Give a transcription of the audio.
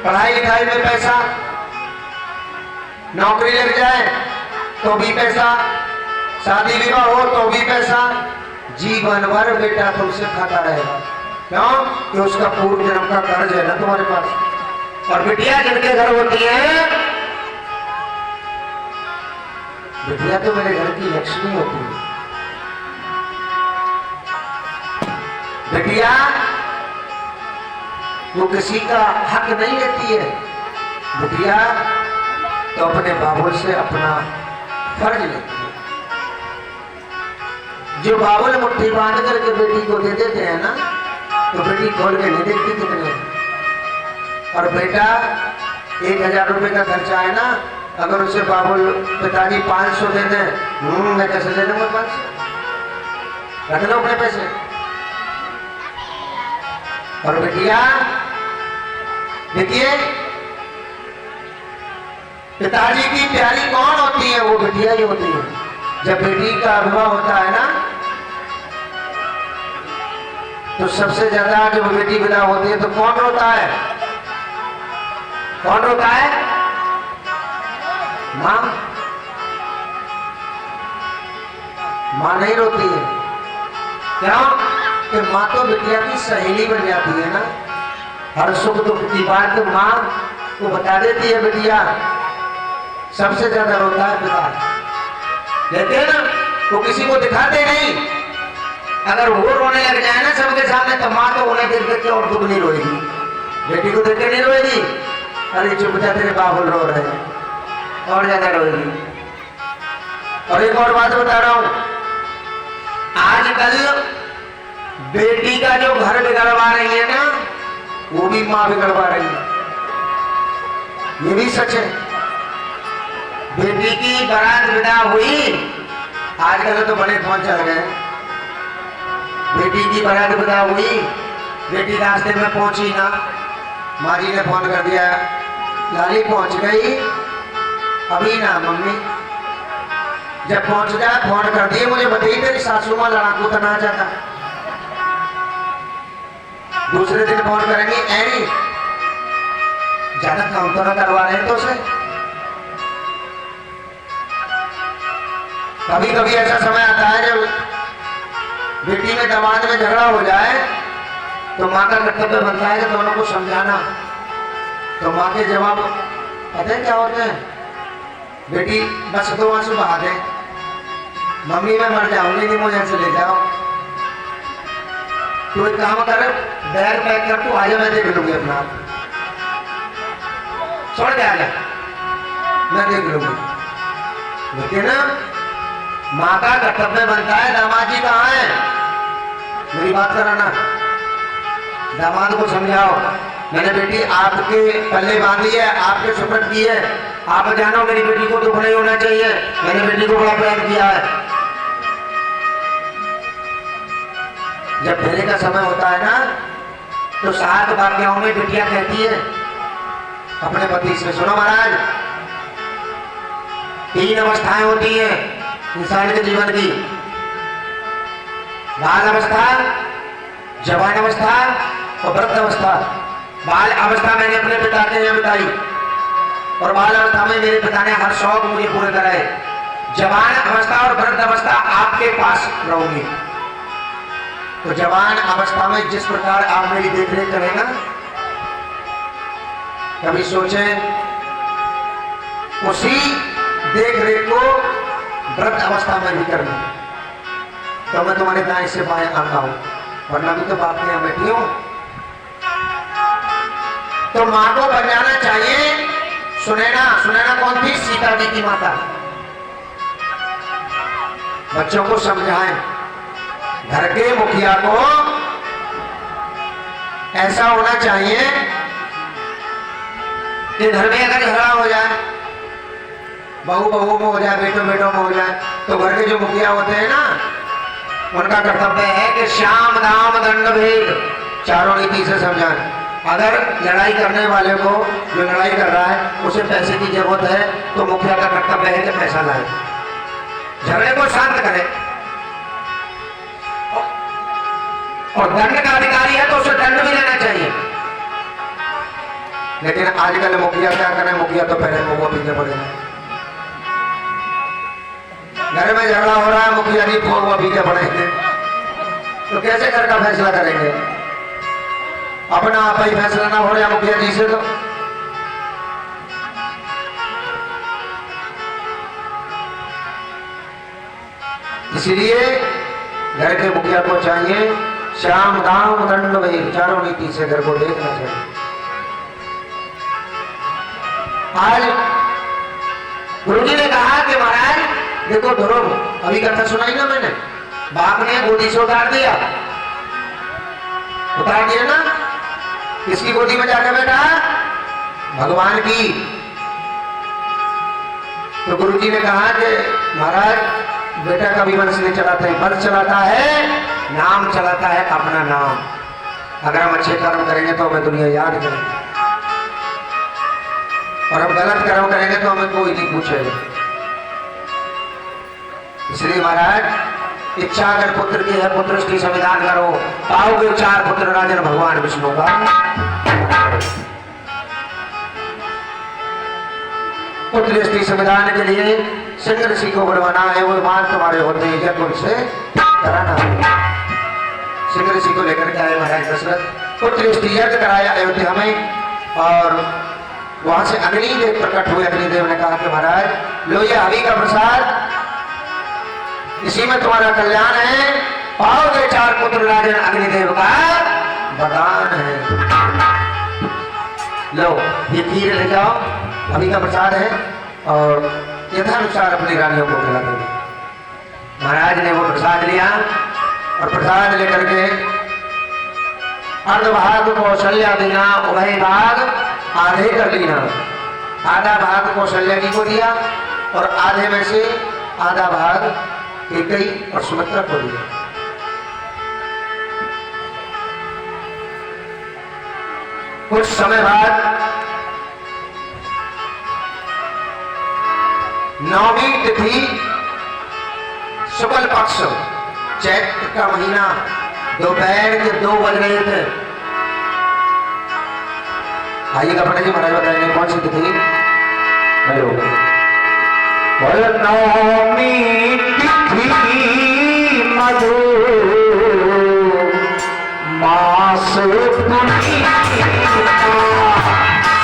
पढ़ाई लिखाई में पैसा, नौकरी लग जाए तो भी पैसा, शादी विवाह हो तो भी पैसा, जीवन भर बेटा तुमसे खाता रहेगा। क्यों? कि उसका पूर्व जन्म का कर्ज है ना तुम्हारे पास। और बिटिया जिनके घर होती है, बिटिया तो मेरे घर की लक्ष्मी होती है। बिटिया वो किसी का हक नहीं लेती है। बिटिया तो अपने बाबुल से अपना फर्ज लेती है। जो बाबुल मुट्ठी बांध करके बेटी को दे देते हैं ना, तो बेटी खोल के नहीं देखती कितने। और बेटा 1000 रुपए का खर्चा है ना, अगर उसे बाबुल पिताजी 500 दे दें, मैं कैसे दे दूंगा 500? रख लो अपने पैसे। और बिटिया देखिए, पिताजी की प्यारी कौन होती है? वो बिटिया ही होती है। जब बेटी का विवाह होता है ना, तो सबसे ज्यादा जब बेटी विदा होती है तो कौन रोता है? कौन रोता है? मां। मां नहीं रोती है। क्यों? कि मां तो बिटिया की सहेली बन जाती है ना। हर सुख दुख की बात मां को बता देती है बिटिया। सबसे ज्यादा रोता है पिता। देखते हैं ना, वो किसी को दिखाते नहीं। अगर वो रोने लग जाए ना सबके सामने, तो मां तो उन्हें देख देख के और दुख नहीं रोएगी, बेटी को देख के नहीं रोएगी। अरे चुप जा, तेरे बाबुल रो रहे हैं, और ज्यादा रोएगी। और एक और बात बता रहा हूं, आजकल बेटी का जो घर बिगड़वा रही है ना, वो भी मां बिगड़वा रही है। ये भी सच है। बेटी की बारात विदा हुई, आजकल तो बड़े फोन चल गए। बेटी की बारात विदा हुई, बेटी रास्ते में पहुंची ना, माँ जी ने फोन कर दिया, लाली पहुंच गई अभी ना मम्मी। जब पहुंच जाए फोन कर दिए, मुझे बताइए तेरी सासू मां लड़ाकू तो ना जाता। दूसरे दिन फोन करेंगे, ऐनी ज्यादा काम तो ना करवा रहे तो उसे। कभी कभी ऐसा समय आता है जब बेटी में दामाद में झगड़ा हो जाए, तो माँ का कर्तव्य बनता है कि दोनों को समझाना। तो माँ के जवाब पता है क्या होते हैं? बेटी बस 2 आंसू बहा दे, मम्मी मैं मर जाऊंगी, नहीं मुझे से ले जाओ। तो एक काम कर, बैग पैक कर, तू आजा, मैं देख लूंगी अपना आप, छोड़ के आजा, मैं देख लूंगी। लेकिन माँ का कर्तव्य बनता है, दामाद जी कहाँ है, मेरी बात कराना, दामाद को समझाओ, मैंने बेटी आपके पल्ले बांधी है, आपके सुपुर्द की है, आप जानो मेरी बेटी को दुख नहीं होना चाहिए, मैंने बेटी को बड़ा प्यार किया है। जब फेरे का समय होता है ना, तो 7 वाक्यों में बिटिया कहती है अपने पति से, सुनो महाराज, 3 अवस्थाएं होती हैं इंसान के जीवन की, बाल अवस्था, जवान अवस्था और वृद्ध अवस्था। बाल अवस्था मैंने अपने पिता के यहाँ बिताई, और बाल अवस्था में मेरे पिता ने हर शौक मुझे पूरे कराए। जवान अवस्था और वृद्ध अवस्था आपके पास रहूंगी। तो जवान अवस्था में जिस प्रकार आप मेरी देखरेख करें ना, कभी सोचे उसी देखरेख को वृद्ध अवस्था में भी करना। तो मैं तुम्हारे दाएं से बाएं आता हूं, वरना भी तो बाप के यहाँ बैठी हूं। तो मां को बजाना चाहिए। सुनैना, सुनैना कौन थी? सीता जी की माता। बच्चों को समझाएं, घर के मुखिया को ऐसा होना चाहिए कि घर में अगर झगड़ा हो जाए, बहू बहू में हो जाए, बेटों बेटों में हो जाए, तो घर के जो मुखिया होते हैं ना, उनका कर्तव्य है कि श्याम दाम दंड भेद चारों नीति से समझाएं। अगर लड़ाई करने वाले को, जो लड़ाई कर रहा है, उसे पैसे की जरूरत है, तो मुखिया का कर्तव्य है कि पैसा लाए, झगड़े को शांत करे। और दंड का अधिकारी है तो उसे दंड भी लेना चाहिए। लेकिन आजकल मुखिया क्या करें, मुखिया तो पहले वो पीने पड़ेगा। घर में झगड़ा हो रहा है, मुखिया जी वो पीने पड़ेंगे, तो कैसे घर का फैसला करेंगे? अपना आप ही फैसला ना हो रहा मुखिया जी से, तो इसीलिए घर के मुखिया को चाहिए श्याम दाम दंड वही चारों नीति से घर को देखना चाहिए। आज गुरुजी ने कहा कि महाराज देखो ध्रुव, अभी कथा सुनाई ना मैंने, बाप ने गोदी से उतार दिया ना, किसकी गोदी में जाकर बैठा? भगवान की। तो गुरुजी ने कहा कि महाराज बेटा कभी वंश नहीं चलाता है, वंश चलाता है, नाम चलाता है, अपना नाम। अगर हम अच्छे कर्म करेंगे तो हमें दुनिया याद करेगी, और हम गलत कर्म करेंगे तो हमें कोई नहीं पूछेगा। इसलिए महाराज इच्छा अगर पुत्र की है, पुत्र की संविधान करो, पाओगे 4 पुत्र राजन भगवान विष्णु का। पुत्र स्त्री संविधान के लिए सिंह ऋषि को बनवाना है, वो मान तुम्हारे होते हैं, यज्ञ उनसे कराना। सिंह ऋषि को लेकर के आए महाराज दशरथ, पुत्र स्त्री यज्ञ कराया अयोध्या में, और वहां से अग्निदेव प्रकट हुए। अग्निदेव ने कहा कि महाराज लो ये हवि का प्रसाद, इसी में तुम्हारा कल्याण है, पाओगे 4 पुत्र राजन, अग्निदेव का वरदान है। लो ये खीर ले जाओ, हवि का प्रसाद है, और यथानुसार अपनी रानियों को खिला देंगे। महाराज ने वो प्रसाद लिया, और प्रसाद लेकर के अर्धभाग कौशल्या देना, उभय भाग आधे कर लिया। आधा भाग कौशल्या जी को दिया, और आधे में से आधा भाग कैकेयी और सुमित्रा को दिया। कुछ समय बाद 9वीं तिथि शुक्ल पक्ष चैत्र का महीना, दोपहर के 2 बज रहे थे। आइएगा पंडित जी, महाराज बताएंगे कौन सी तिथि? नवमी तिथि मधु मास पुनीता,